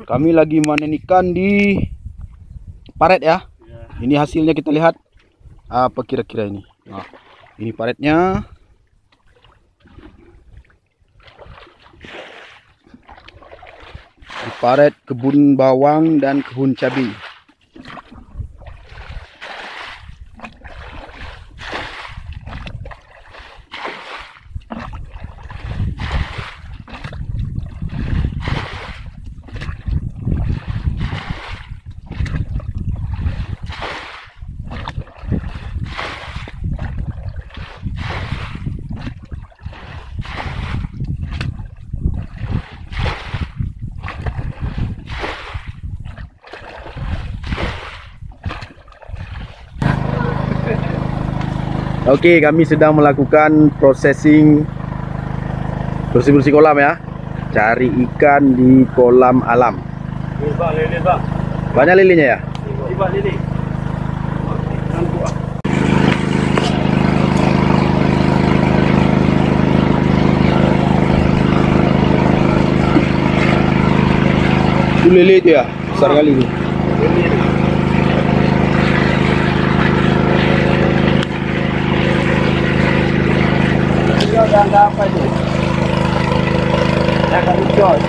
Kami lagi manen ikan di paret ya. Ini hasilnya kita lihat. Apa kira-kira ini? Nah, ini paretnya. Di paret kebun bawang dan kebun cabai. Oke, kami sedang melakukan processing bersih-bersih kolam ya. Cari ikan di kolam alam. Bang, lele bang. Banyak lilinya ya? Tiba lele. Itu lele itu ya? Besar kali itu. Ada apa itu? Ada ucot.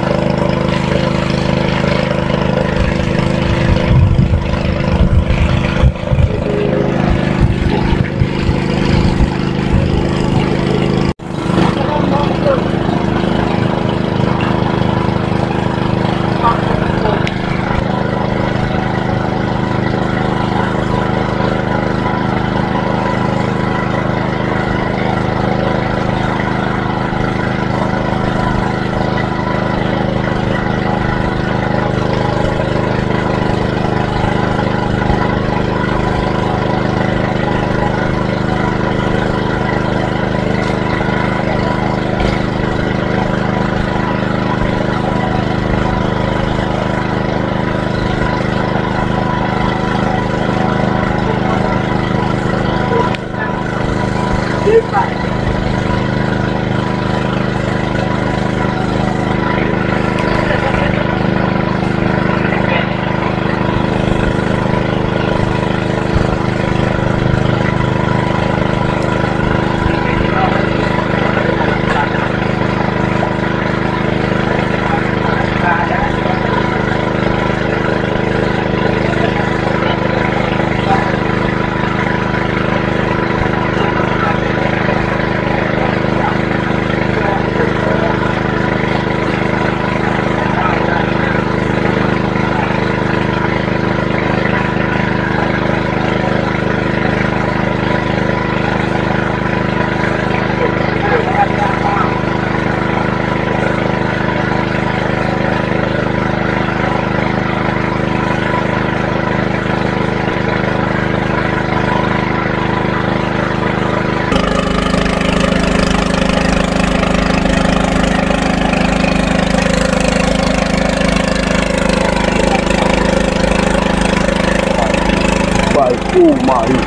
Mari.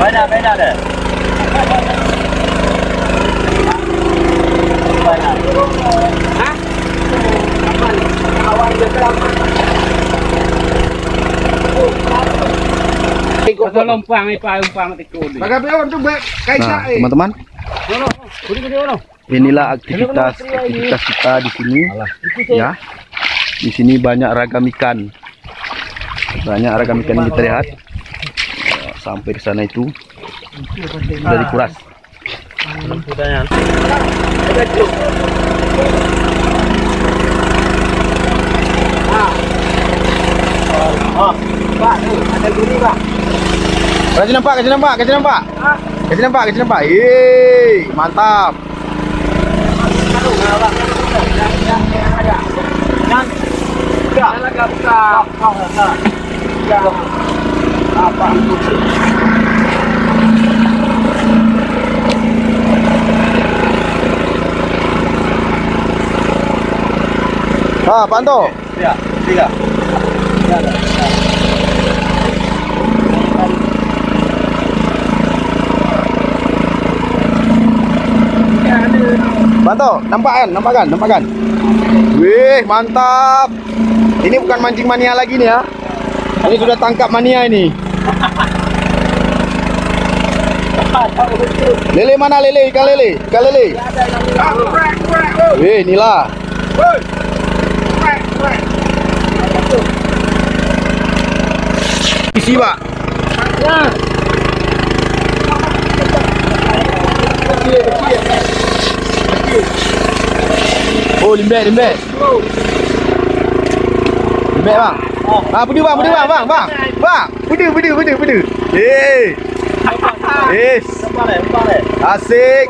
Banyak deh. Hah? Awan Kalau umpang tekun. Nah, teman-teman, inilah aktivitas kita di sini. Ya, di sini banyak ragam ikan. Banyak ragam ikan yang kita lihat. Sampai ke sana itu sudah dikuras. Pak, ada guni, Pak. Kasih nampak. Yeay, mantap. Ah, Panto. Ya, tiga. Panto, nampak kan? Wih, mantap. Ini bukan mancing mania lagi nih ya. Ini sudah tangkap mania ini. Lele mana lele? Ikan lele. Wih, inilah. Isi, Pak. Oh, limbek. Limbek, Bang. Ah, budu, Bang. Budu. Yes. Asik.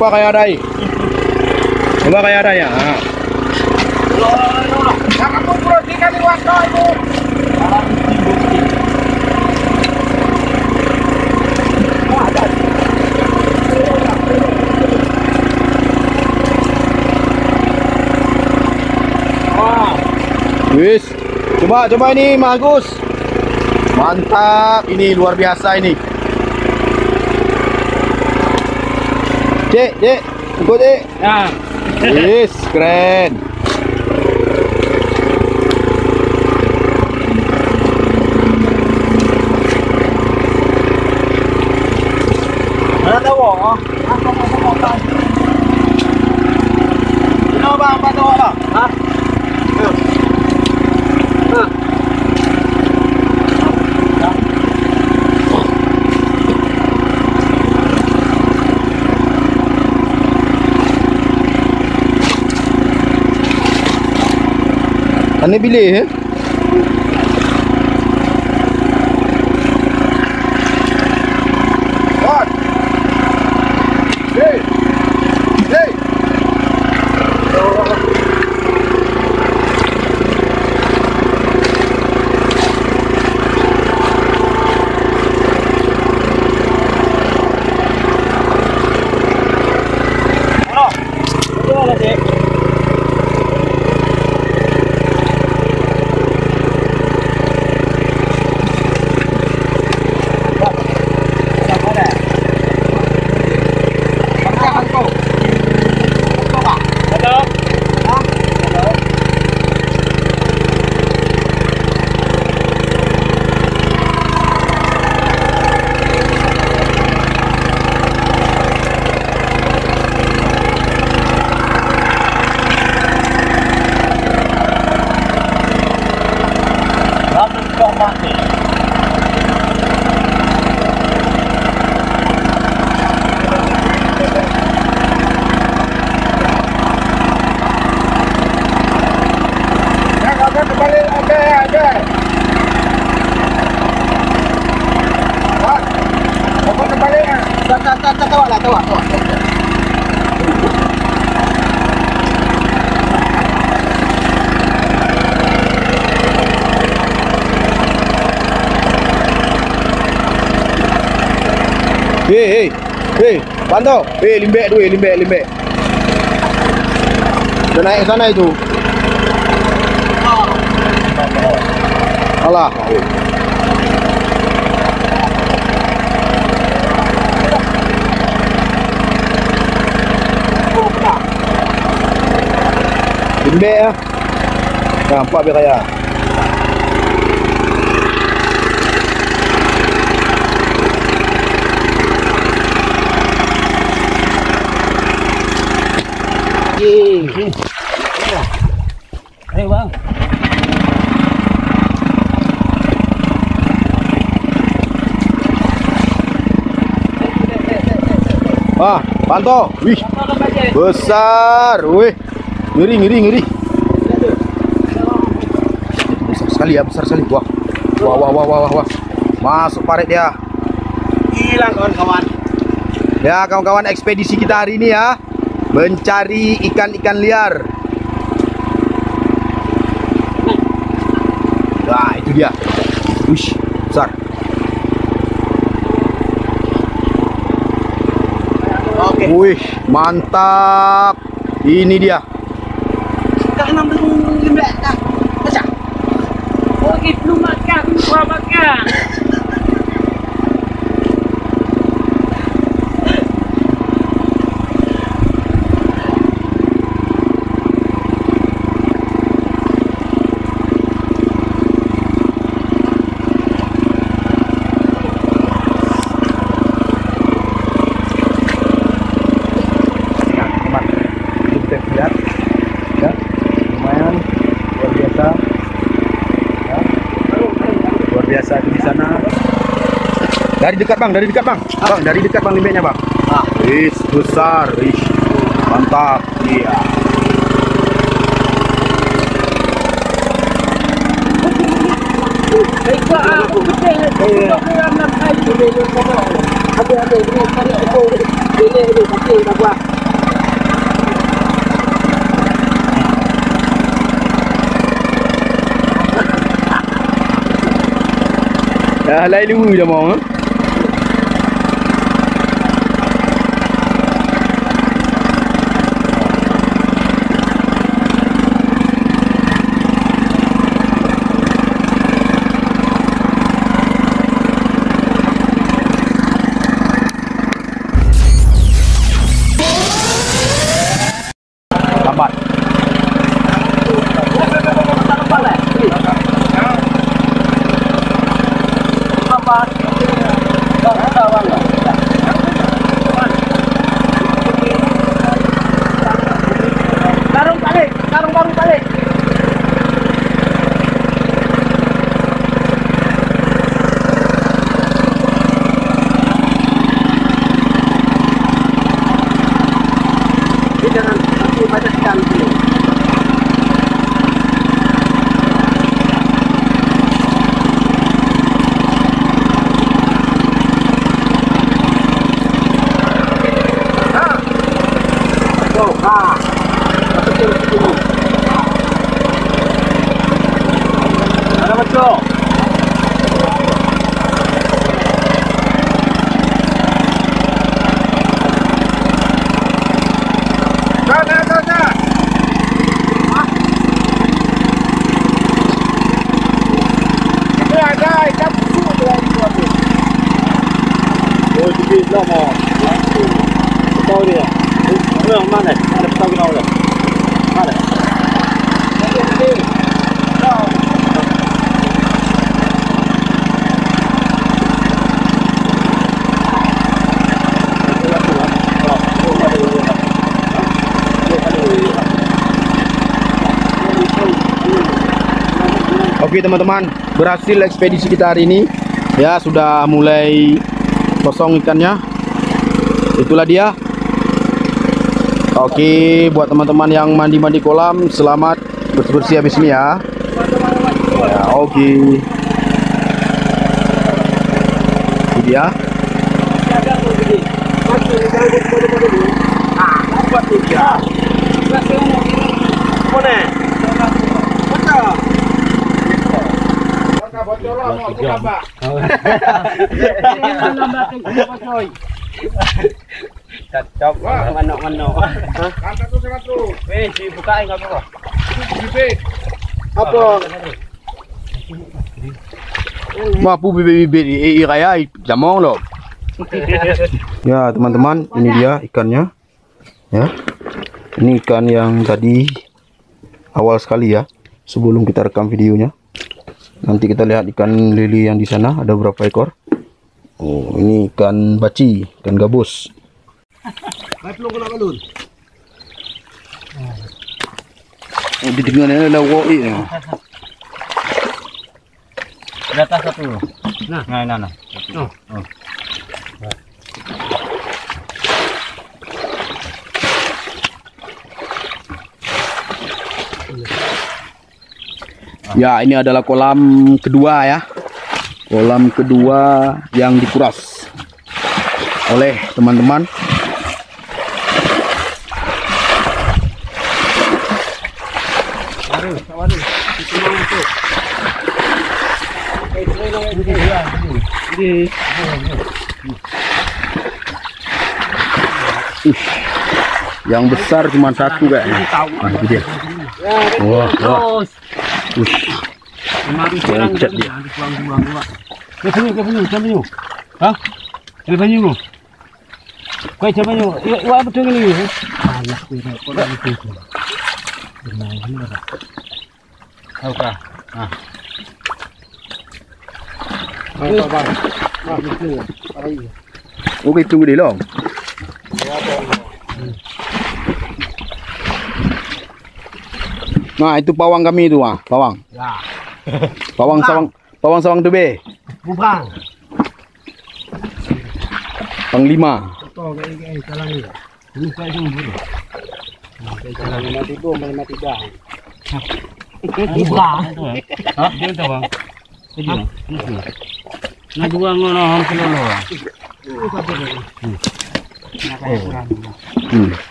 Nampak kayak ada air. Nampak kayak ada ya. Wis, coba ini Mas. Mantap, ini luar biasa ini. Cek, ikut Cek. Ya. Yes, keren. Mana tahu? Kenapa apa tahu lah? Hah? Ane pilih tawa. Hei, pantau. Limbek tu, limbek. Dia naik ke sana itu. Alah. Limbek ya. Nampak biar kaya. Ayo bang. Pantau. Wih, besar. Wih, ngeri. Besar sekali. Wah. Masuk parit dia. Hilang kawan-kawan. Ya, kawan-kawan, ekspedisi kita hari ini ya, mencari ikan-ikan liar. Nah, itu dia. Wih, besar. Oke. Wih, mantap. Ini dia. Sekarang belum limbek dah. Baca. Oke, belum makan. Lihat ya, lumayan luar biasa ya. Luar biasa di sana. Dari dekat bang limbeknya bang. Besar, mantap. Iya. Lain dulu je mau. Lambat. Karung baru balik. Jangan aku banyak ikan dulu. Ada betul. Sana. Ada ikan busuk tu yang tu. Oh, jadi lama. Tahu dia. Mana? Ada tahu kau dah. Mana? Oke teman-teman, berhasil ekspedisi kita hari ini. Ya, sudah mulai kosong ikannya. Itulah dia. Oke, buat teman-teman yang mandi-mandi kolam, selamat bersih-bersih habis ini ya. Ya, oke. Ini dia. Bocor lah, mau apa? Cocok manok-manok. Angkat tu sangat tu. Weh, dibukain enggak apa-apa. Bibit. Apa? Mampu bibit-bibit kaya jamong loh. Ya teman-teman, ini dia ikannya. Ya, ini ikan yang tadi awal sekali ya, sebelum kita rekam videonya. Nanti kita lihat ikan lele yang di sana ada berapa ekor. Oh, ini ikan baci, ikan gabus. Batlong kena balun. Oh, di tengah ni ada woi ni. Di atas satu. Nah. Ya, ini adalah kolam kedua ya. Kolam kedua yang dikuras oleh teman-teman. Yang besar cuma satu kayaknya. Nah, itu dia. Wah, wah. Loncat dia. Banyu. Hah? Ini banyu. Kau coba banyu. Iwa betul ni. Alah, kau dah itu. Benar ni dah. Tahu kah? Ah. Bang. Ah, betul. Okey, tunggu dia long. Nah, itu pawang kami itu ah, pawang. Ya. Pawang sawang tebe. Bukan. Panglima. Betul ke jalan ni. Ini saya jumpa. Jalan mati bom, mati dah. Bukan. Hah? Dia tahu bang. Kerja. Nak dua ngono ham kelolo.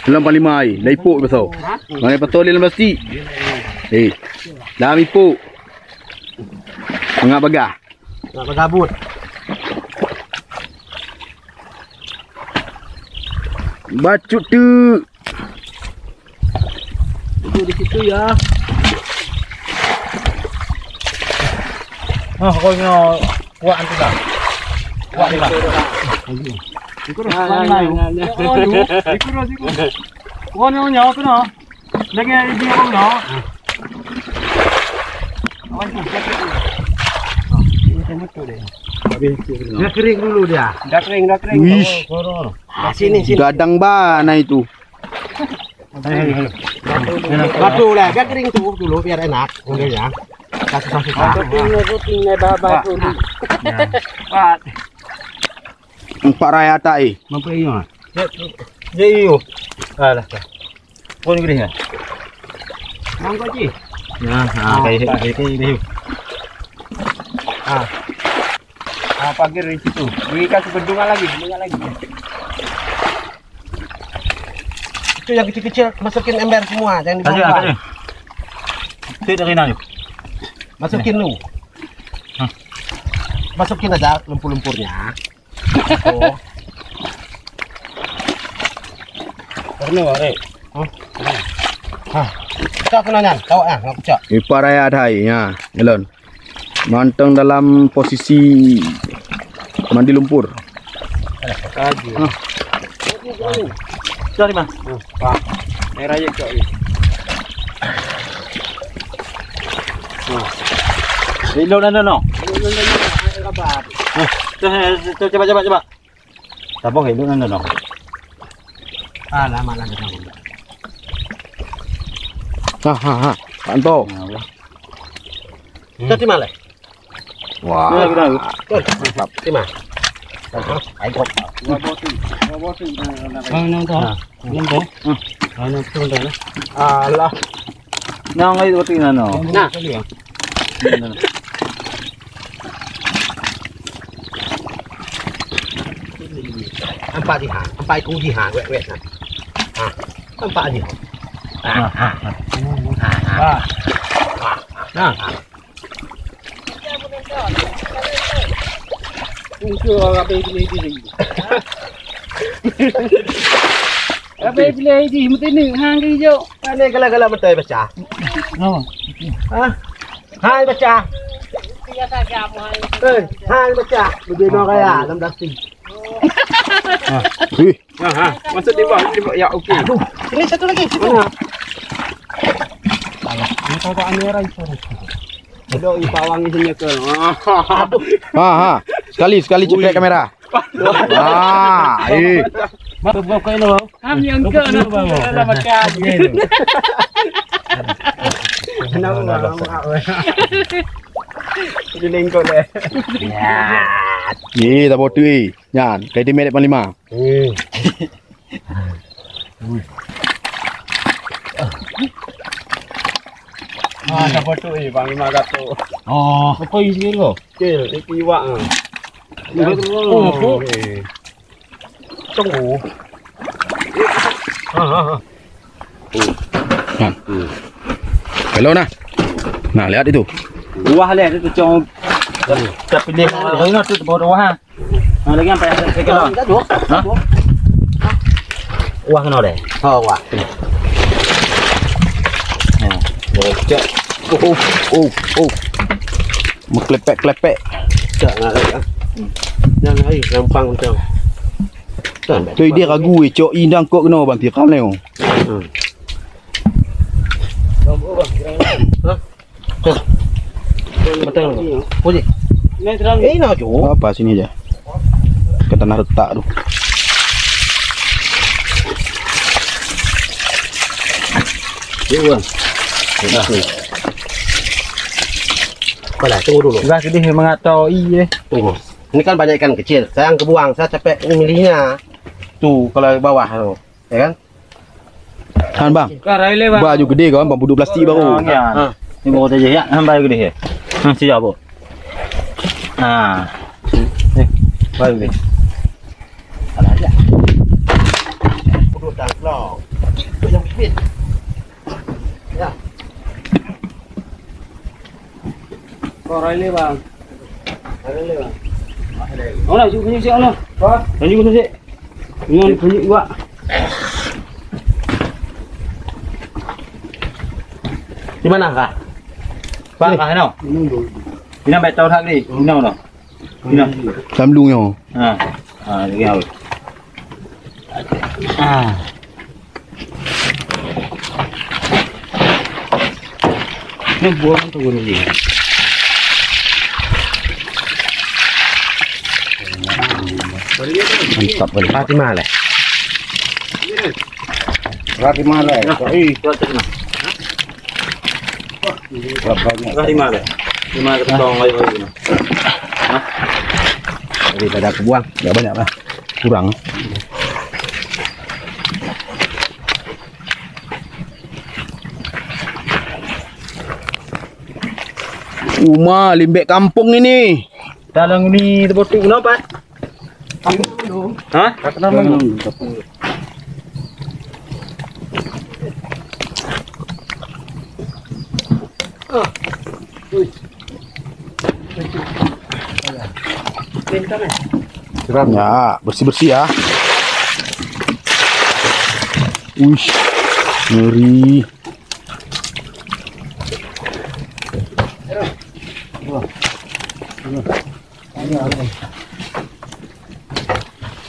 Dalam panglima ai, lai puk betul. Mana patol dalam plastik. Dalam ipuk. Tengah bagah. Nak bergabut. Bacut tu. Itu di situ ya. Oh, kau ni kuat antu dah. Kuat dah. Ikut dah. Ikut. Kau ni nyawa tu no. Lagi dia kau no. Awan tu cakap tu. Ini semua tu deh. Dah kering dulu dia. Dah kering. Wish. Sini. Gadang bana itu. Batu lah, biar kering tu dulu biar enak. Boleh ya. Kasih. Rutin batu ni. Pak. Empat raya tak Mampu iyo. Ya iyo. Alah. Kau ni gede ya? Mampu ji. Nah, kayak ini. Pagar di situ. Ini kasih bendungan lagi. Itu yang kecil-kecil masukin ember semua, jangan dibuang. Tidak dari nanya. Masukin lu. Masukin aja lumpur-lumpurnya. Oh. Karena ware. Cak kenanya, tahu ah, ngap cak. Empat raya dai ya, ngelon. Manteng dalam posisi mandi lumpur. Kaji. Cari mah. Pak. Merah je cak ni. Hilo na no. Coba. Tabok hilo na no. Lama lagi kamu. Panto. Cak di mana? Wah. Mantap. Di mana? Ayo. Alah. Nang ay wati na no. Na. Empat di ha, empat ku di ha, wet na. Empat di. Nah. Itu apa ini. Apa pilih di mesti ni hang di jo. Ini gala-gala betul baca. No. Hah? Hai baca. Hai baca. Begini kaya 16 ting. Wih, Masuk di bawah ya okey. Ini satu lagi. Mana? Ini kau amera itu. Aduh, ipawang isinya ke. sekali cepat kamera. Bawa kau ini loh. Kami yang ke nak macam. Jadi lengkok deh. Tak bodoh Nyan, kayak di minit 5. Dapat tu bang 500. Oh, apa isi lo? Kecil, ini iwak. Tunggu. Kalau nah lihat itu. Wah lihat itu cong. Tapi dia ini tu bawa wah. Nah lagi apa yang saya kira? Wah kena deh. Wah. Meklepek. Jangan lagi gampang macam. Tu dia ragu cok indang kok kena bang tiram ni. Betul. Puji. Nak tu. Apa sini aja. Ke tanah retak tu. Dia. Tunggu dulu. Sudah sedih mengatau iya. Tunggu. Ini kan banyak ikan kecil. Saya kebuang, saya capek milihnya. Tuh kalau bawah tu, ya kan? Kan bang. Karai le bang. Baju gede kan, bang buduk plastik baru. Ini bawa saja ya, hambai gede ya. Siap bu. Baik gede. Ada aja. Buduk tangklong. Yang fit. Ya. Karai le bang. Ada le bang. Oh nak bunyi siap no. Bunyi bunyi siap. Bunyi gua. Di mana kak? Bang kah no? Ini betul tak ni? Ini no. Ini. Samlung yo. Lagi awal. Ini buang tu ni. Mantap kali. Rati mana? Rati mana? Tuan terima. Rati mana? Di mana ketong ayo ayo. Daripada aku buang. Ya banyak lah. Kurang. Limbek kampung ini. Dalam ni terbotik kenapa? Hah? Kenapa? Ya, bersih-bersih ya. Uish, ngeri.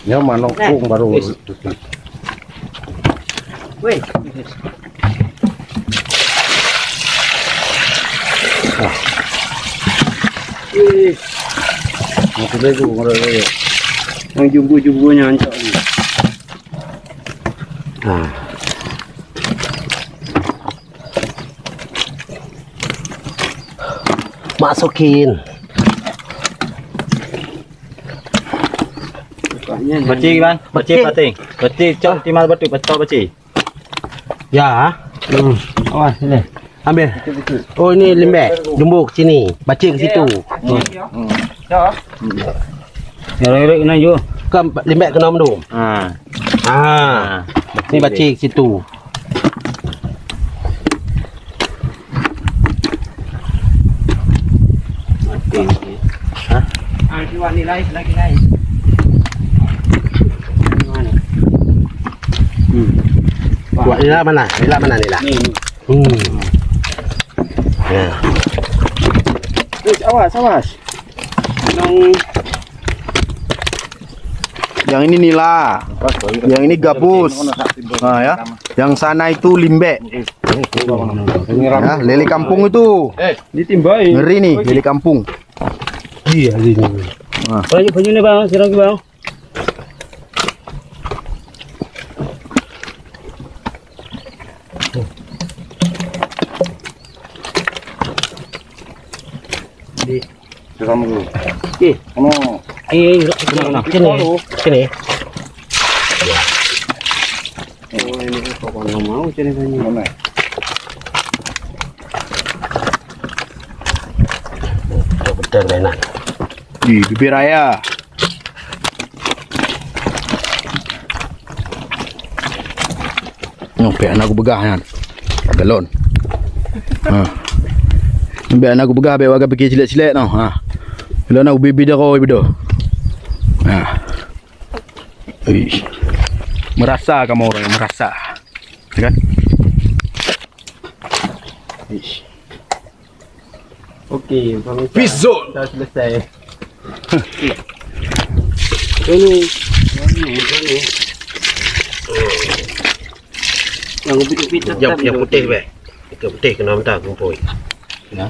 Ya manokung baru. Weh. Aku lagi ngorek. Yang jumbo-jumbonya ancak ni. Masukin. Beci bang, beci pating. Beci cok timal batu, betul beci. Ya. Awas sini. Ambil. Oh ini limbek. Jumbo ke sini. Baca ke situ. Ya rek kena jo. Ke limbek ke nom tu. Ni baca ke situ. Kiwan ni lagi. Buat ni lah mana? Ni lah mana ni lah? Ni. Ya. Awas. Yang ini nila. Yang ini gabus. Nah, ya. Yang sana itu limbe. Ya, lele kampung itu. Ditimbai. Ngeri nih, lele kampung. Iya ini. Nah, Baju ni bang, sirang ke bang. Sekarang dulu. Eh, kena. Sini. Oh, ini kok nggak mau ceritanya. Mana? Betul enak. di bibir raya. Nyampe anak aku begah kan. Galon. Ha. Nyampe anak aku begah be waga pergi cilet-cilet noh. Ha. Bila nak bibi dia kau bido. Ha. Ih. Merasa kamu orang yang merasa. Ya kan? Ih. Okey, Fish zone. dah selesai. Ini. Yang putih Yang putih be. Yang putih kena mentah kumpul. Ya.